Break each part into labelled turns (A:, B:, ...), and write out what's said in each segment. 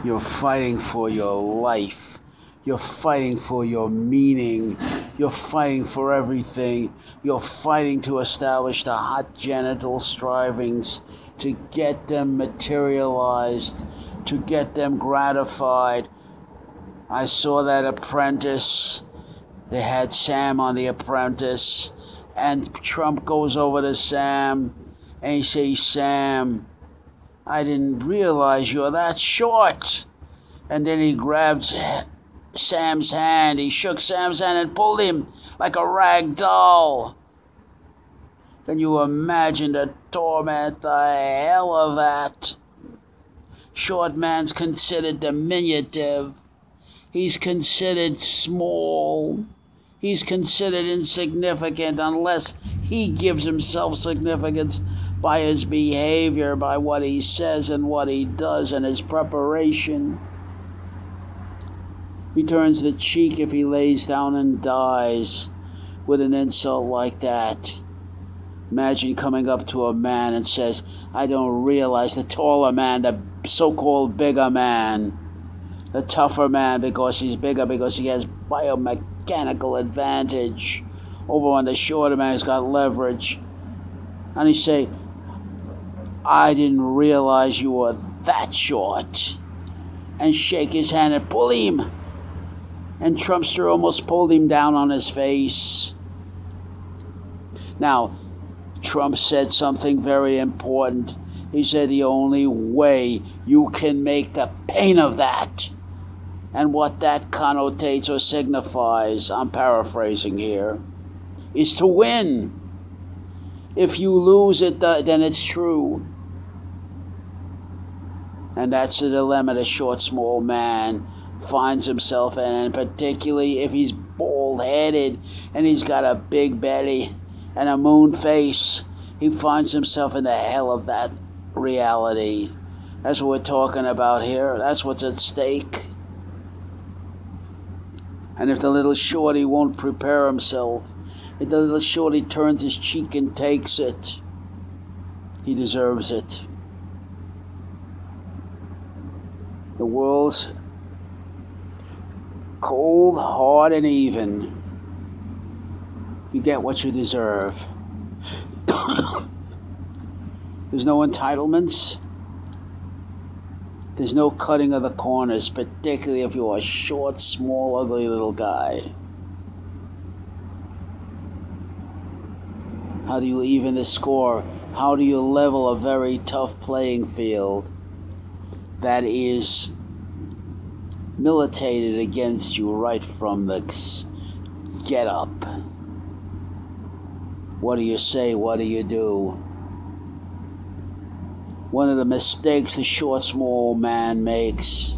A: You're fighting for your life. You're fighting for your meaning. You're fighting for everything. You're fighting to establish the hot genital strivings, to get them materialized, to get them gratified. I saw that Apprentice. They had Sam on The Apprentice, and Trump goes over to Sam and he says, Sam, I didn't realize you're that short. And then he grabbed Sam's hand. He shook Sam's hand and pulled him like a rag doll. Can you imagine the torment, the hell of that? Short man's considered diminutive. He's considered small. He's considered insignificant unless he gives himself significance by his behavior, by what he says and what he does and his preparation. He turns the cheek if he lays down and dies with an insult like that. Imagine coming up to a man and says, I don't realize, the taller man, the so-called bigger man, the tougher man because he's bigger, because he has biomechanical advantage over on the shorter man who's got leverage. And he say, I didn't realize you were that short. And shake his hand and pull him. And Trumpster almost pulled him down on his face. Now, Trump said something very important. He said the only way you can make the pain of that, and what that connotates or signifies, I'm paraphrasing here, is to win. If you lose it, then it's true. And that's the dilemma the short, small man finds himself in, and particularly if he's bald-headed and he's got a big belly and a moon face, he finds himself in the hell of that reality. That's what we're talking about here. That's what's at stake. And if the little shorty won't prepare himself, if the little shorty turns his cheek and takes it, he deserves it. The world's cold, hard, and even. You get what you deserve. There's no entitlements. There's no cutting of the corners, particularly if you're a short, small, ugly little guy. How do you even the score? How do you level a very tough playing field that is militated against you right from the get up? What do you say? What do you do? One of the mistakes the short, small man makes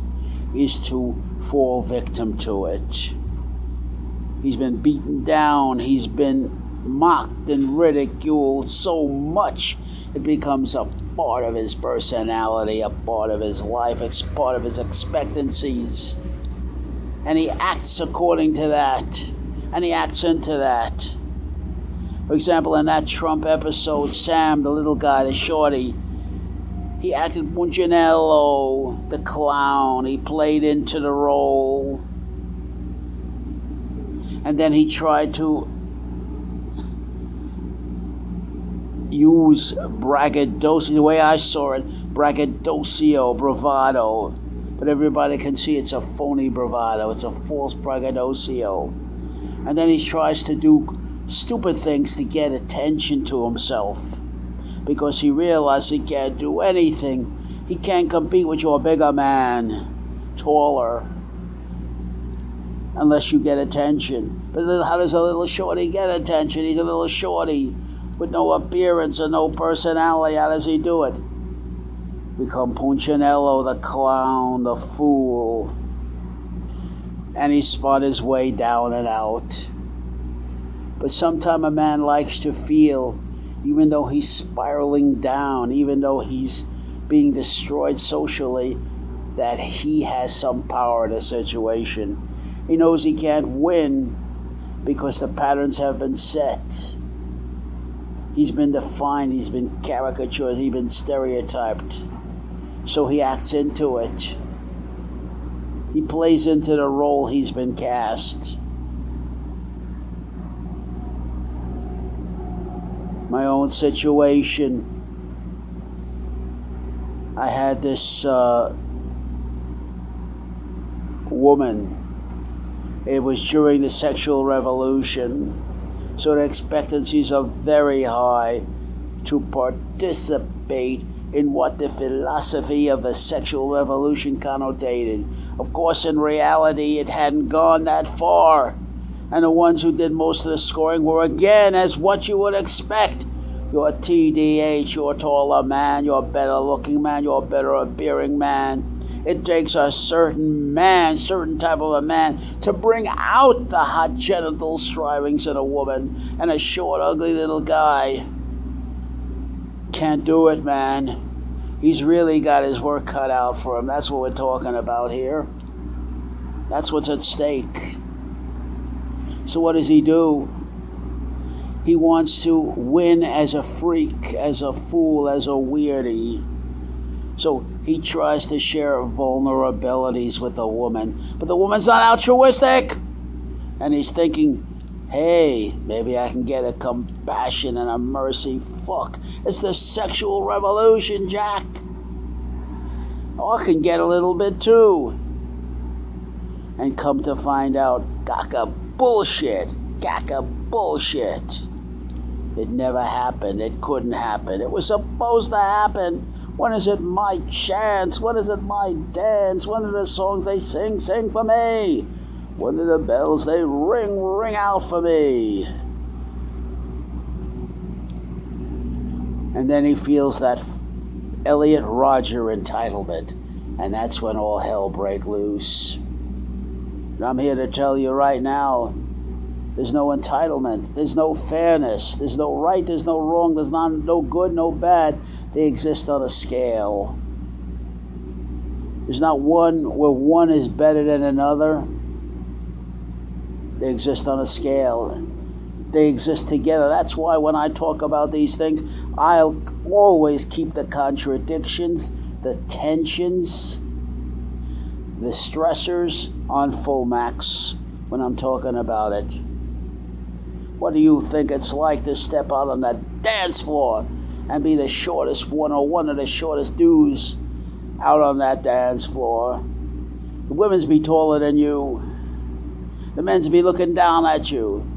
A: is to fall victim to it. He's been beaten down. He's been mocked and ridiculed so much it becomes a part of his personality, a part of his life, it's part of his expectancies. And he acts according to that. And he acts into that. For example, in that Trump episode, Sam, the little guy, the shorty, he acted Punchinello, the clown. He played into the role. And then he tried to use braggadocio, the way I saw it, braggadocio, bravado. But everybody can see it's a phony bravado. It's a false braggadocio. And then he tries to do stupid things to get attention to himself, because he realized he can't do anything. He can't compete with your bigger man, taller, unless you get attention. But how does a little shorty get attention? He's a little shorty with no appearance and no personality. How does he do it? Become Punchinello, the clown, the fool. And he spun his way down and out. But sometimes a man likes to feel, even though he's spiraling down, even though he's being destroyed socially, that he has some power in the situation. He knows he can't win because the patterns have been set. He's been defined, he's been caricatured, he's been stereotyped. So he acts into it. He plays into the role he's been cast. My own situation. I had this woman. It was during the sexual revolution, so the expectancies are very high to participate in what the philosophy of the sexual revolution connotated. Of course, in reality, it hadn't gone that far, and the ones who did most of the scoring were, again, as what you would expect. You're a TDH, you're a taller man, you're a better looking man, you're a better appearing man. It takes a certain type of a man, to bring out the hot genital strivings in a woman, and a short, ugly little guy can't do it, man. He's really got his work cut out for him. That's what we're talking about here. That's what's at stake. So what does he do? He wants to win as a freak, as a fool, as a weirdie. So he tries to share vulnerabilities with a woman, but the woman's not altruistic. And he's thinking, hey, maybe I can get a compassion and a mercy. Fuck, it's the sexual revolution, Jack. Oh, I can get a little bit too. And come to find out, gaka bullshit. It never happened. It couldn't happen. It was supposed to happen. When is it my chance? When is it my dance? When are the songs they sing for me? When are the bells they ring out for me? And then he feels that Elliot Rodger entitlement, and that's when all hell breaks loose. And I'm here to tell you right now, there's no entitlement, there's no fairness, there's no right, there's no wrong, there's no good, no bad. They exist on a scale. There's not one where one is better than another. They exist on a scale. They exist together. That's why when I talk about these things, I'll always keep the contradictions, the tensions, the stressors on full max when I'm talking about it. What do you think it's like to step out on that dance floor and be the shortest one, or one of the shortest dudes out on that dance floor? The women's be taller than you. The men's be looking down at you.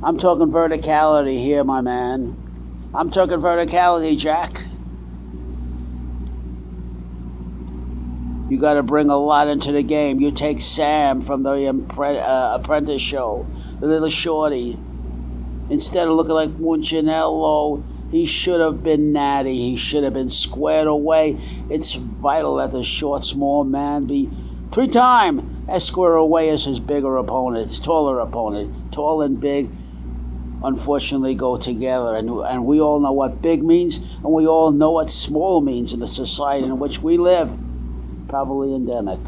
A: I'm talking verticality here, my man. I'm talking verticality, Jack. You got to bring a lot into the game. You take Sam from the Apprentice show, the little shorty. Instead of looking like Munchinello, he should have been natty. He should have been squared away. It's vital that the short, small man be 3-time as square away as his bigger opponent, his taller opponent. Tall and big, unfortunately, go together. And we all know what big means, and we all know what small means in the society in which we live. Probably endemic.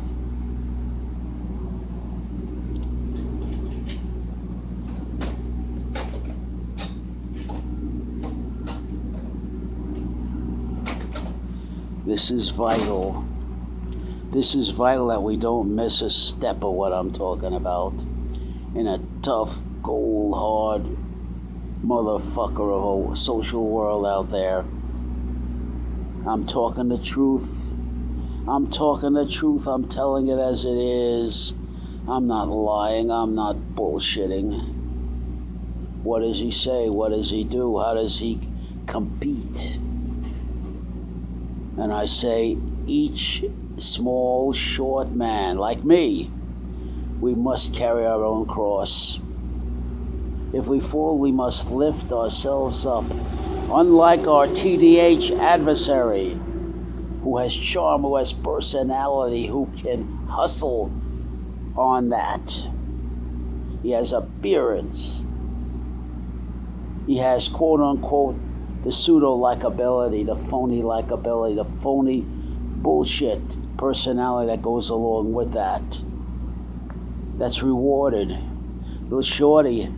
A: This is vital. This is vital that we don't miss a step of what I'm talking about in a tough, cold, hard motherfucker of a social world out there. I'm talking the truth. I'm talking the truth. I'm telling it as it is. I'm not lying. I'm not bullshitting. What does he say? What does he do? How does he compete? And I say, each small, short man like me, we must carry our own cross. If we fall, we must lift ourselves up. Unlike our TDH adversary, who has charm, who has personality, who can hustle on that. He has appearance. He has, quote unquote, the pseudo-likability, the phony likability, the phony bullshit personality that goes along with that. That's rewarded. Little Shorty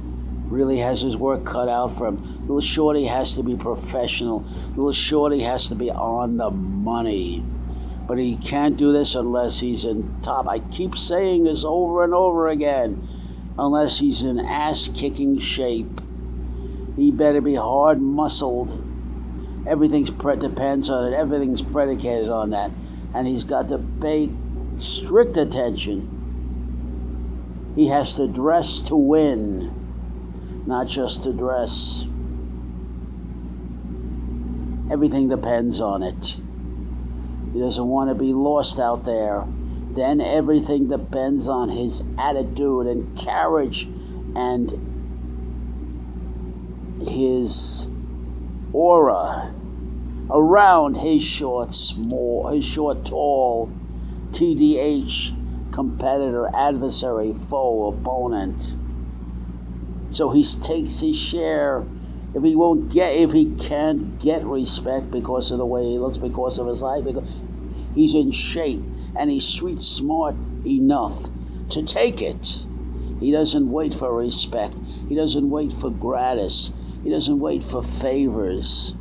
A: really has his work cut out for him. Little Shorty has to be professional. Little Shorty has to be on the money. But he can't do this unless he's in top. I keep saying this over and over again. Unless he's in ass-kicking shape. He better be hard-muscled. Everything depends on it. Everything's predicated on that. And he's got to pay strict attention. He has to dress to win, not just to dress. Everything depends on it. He doesn't want to be lost out there. Then everything depends on his attitude and carriage and his aura around his short, tall, TDH, competitor, adversary, foe, opponent. So he takes his share. If he can't get respect because of the way he looks, because of his height, because he's in shape and he's street smart enough to take it. He doesn't wait for respect. He doesn't wait for gratis. He doesn't wait for favors.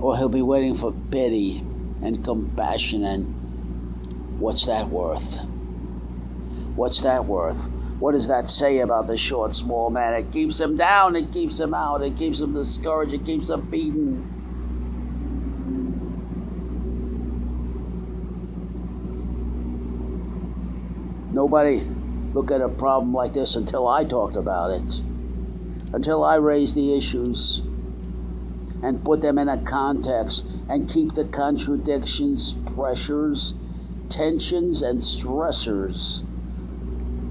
A: Or he'll be waiting for pity and compassion. And what's that worth? What's that worth? What does that say about the short, small man? It keeps him down. It keeps him out. It keeps him discouraged. It keeps him beaten. Nobody looked at a problem like this until I talked about it. Until I raised the issues and put them in a context and keep the contradictions, pressures, tensions, and stressors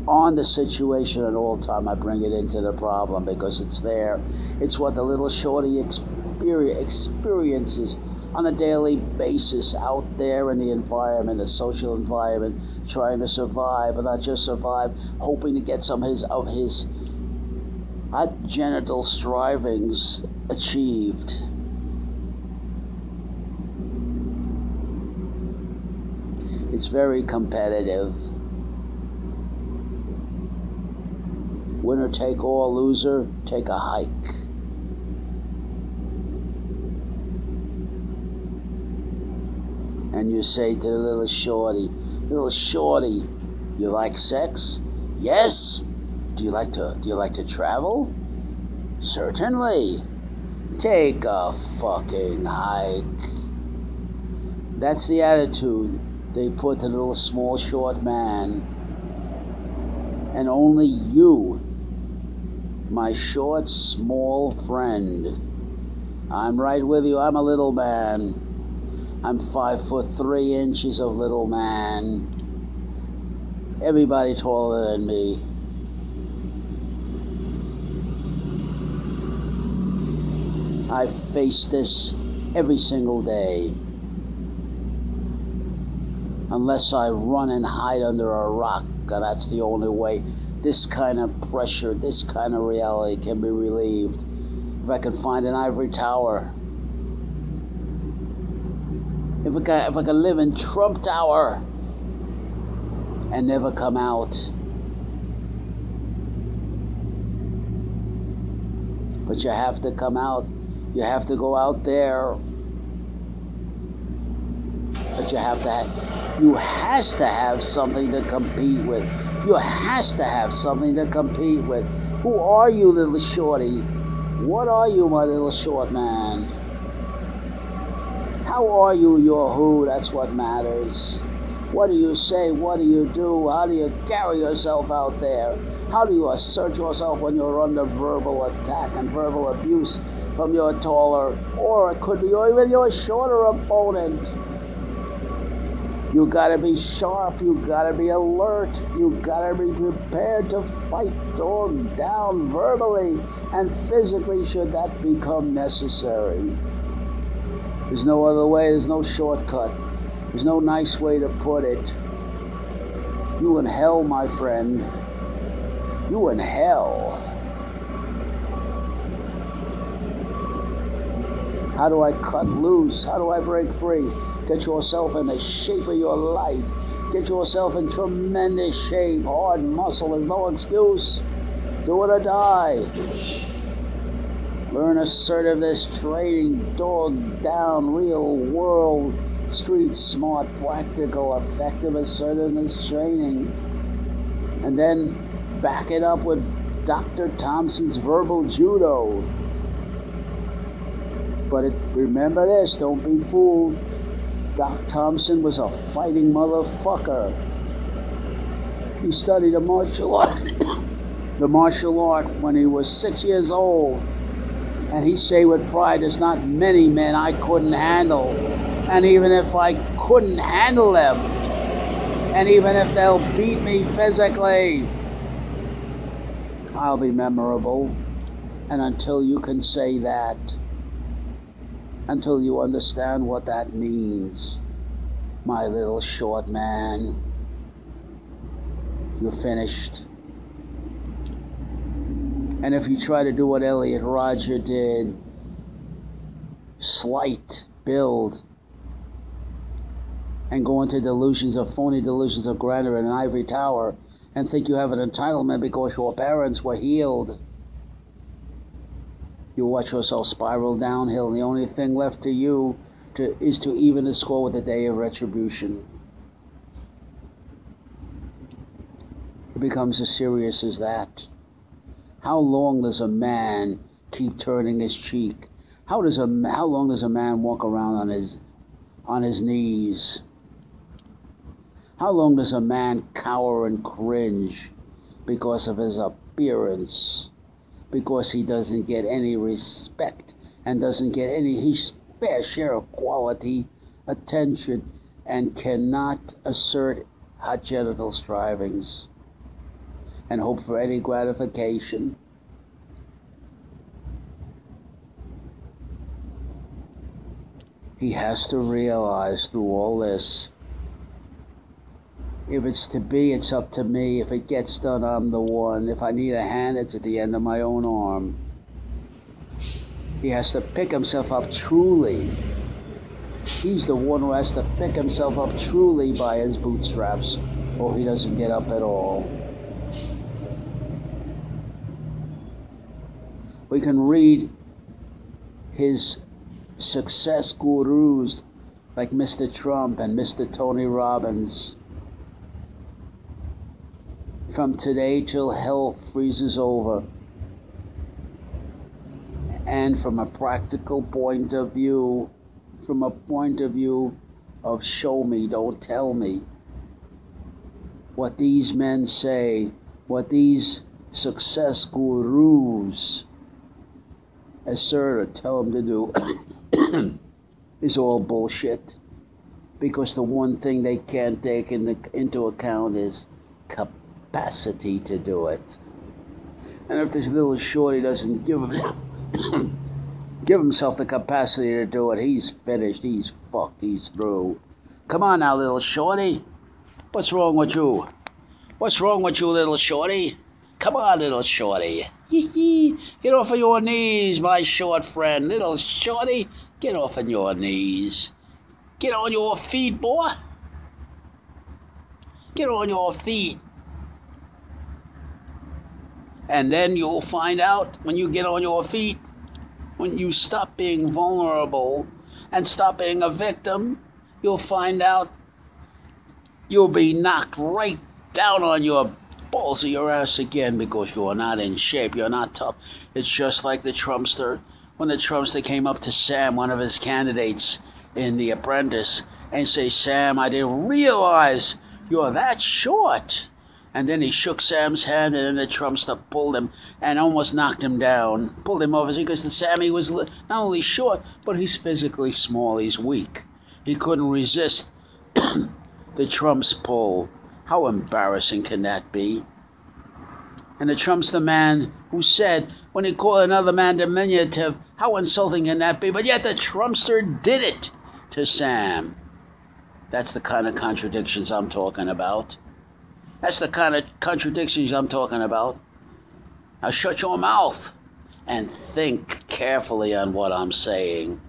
A: on the situation at all time. I bring it into the problem because it's there. It's what the little shorty experiences on a daily basis out there in the environment, the social environment, trying to survive, but not just survive, hoping to get some of his hot genital strivings achieved. It's very competitive. Winner take all, loser take a hike. And you say to the little shorty, you like sex? Yes. Do you like to travel? Certainly. Take a fucking hike. That's the attitude they put to the little small short man. And only you, my short small friend. I'm right with you. I'm a little man. I'm 5'3" of little man. Everybody taller than me. I face this every single day. Unless I run and hide under a rock, and that's the only way this kind of pressure, this kind of reality can be relieved. If I can find an ivory tower. If I could live in Trump Tower and never come out. But you have to come out. You have to go out there. But you has to have something to compete with. You has to have something to compete with. Who are you, little shorty? What are you, my little short man? How are you, your who? That's what matters. What do you say? What do you do? How do you carry yourself out there? How do you assert yourself when you're under verbal attack and verbal abuse from your taller, or it could be even your shorter opponent? You gotta be sharp, you gotta be alert, you gotta be prepared to fight dog down verbally and physically should that become necessary. There's no other way, there's no shortcut. There's no nice way to put it. You in hell, my friend. You in hell. How do I cut loose? How do I break free? Get yourself in the shape of your life. Get yourself in tremendous shape. Hard muscle, there's no excuse. Do it or die. Learn assertiveness, trading, dog down, real world Street smart, practical, effective assertiveness training. And then back it up with Dr. Thompson's verbal judo. But remember this, don't be fooled. Doc Thompson was a fighting motherfucker. He studied the martial art when he was 6 years old. And he say with pride, there's not many men I couldn't handle. And even if I couldn't handle them, and even if they'll beat me physically, I'll be memorable. And until you can say that, until you understand what that means, my little short man, you're finished. And if you try to do what Elliot Rodger did, slight, build, and go into phony delusions of grandeur in an ivory tower, and think you have an entitlement because your parents were healed, you watch yourself spiral downhill, and the only thing left to you is to even the score with the day of retribution. It becomes as serious as that. How long does a man keep turning his cheek? How long does a man walk around on his knees? How long does a man cower and cringe because of his appearance? Because he doesn't get any respect and doesn't get his fair share of quality, attention, and cannot assert hot genital strivings and hope for any gratification. He has to realize through all this, if it's to be, it's up to me. If it gets done, I'm the one. If I need a hand, it's at the end of my own arm. He has to pick himself up truly. He's the one who has to pick himself up truly by his bootstraps, or he doesn't get up at all. We can read his success gurus like Mr. Trump and Mr. Tony Robbins. From today till hell freezes over. And from a practical point of view, from a point of view of show me, don't tell me, what these men say, what these success gurus assert or tell them to do is all bullshit. Because the one thing they can't take into account is capacity to do it. And if this little shorty doesn't give himself the capacity to do it, he's finished, he's fucked, he's through. Come on now, little shorty. What's wrong with you? What's wrong with you, little shorty? Come on, little shorty. Get off of your knees, my short friend. Little shorty, get off of your knees. Get on your feet, boy. Get on your feet. And then you'll find out when you get on your feet, when you stop being vulnerable and stop being a victim, you'll find out you'll be knocked right down on your balls of your ass again because you're not in shape, you're not tough. It's just like the Trumpster. When the Trumpster came up to Sam, one of his candidates in The Apprentice, and say, Sam, I didn't realize you're that short. And then he shook Sam's hand, and then the Trumpster pulled him and almost knocked him down. Pulled him over because the Sammy was not only short, but he's physically small, he's weak. He couldn't resist the Trump's pull. How embarrassing can that be? And the Trump's the man who said, when he called another man diminutive, how insulting can that be? But yet the Trumpster did it to Sam. That's the kind of contradictions I'm talking about. That's the kind of contradictions I'm talking about. Now shut your mouth and think carefully on what I'm saying.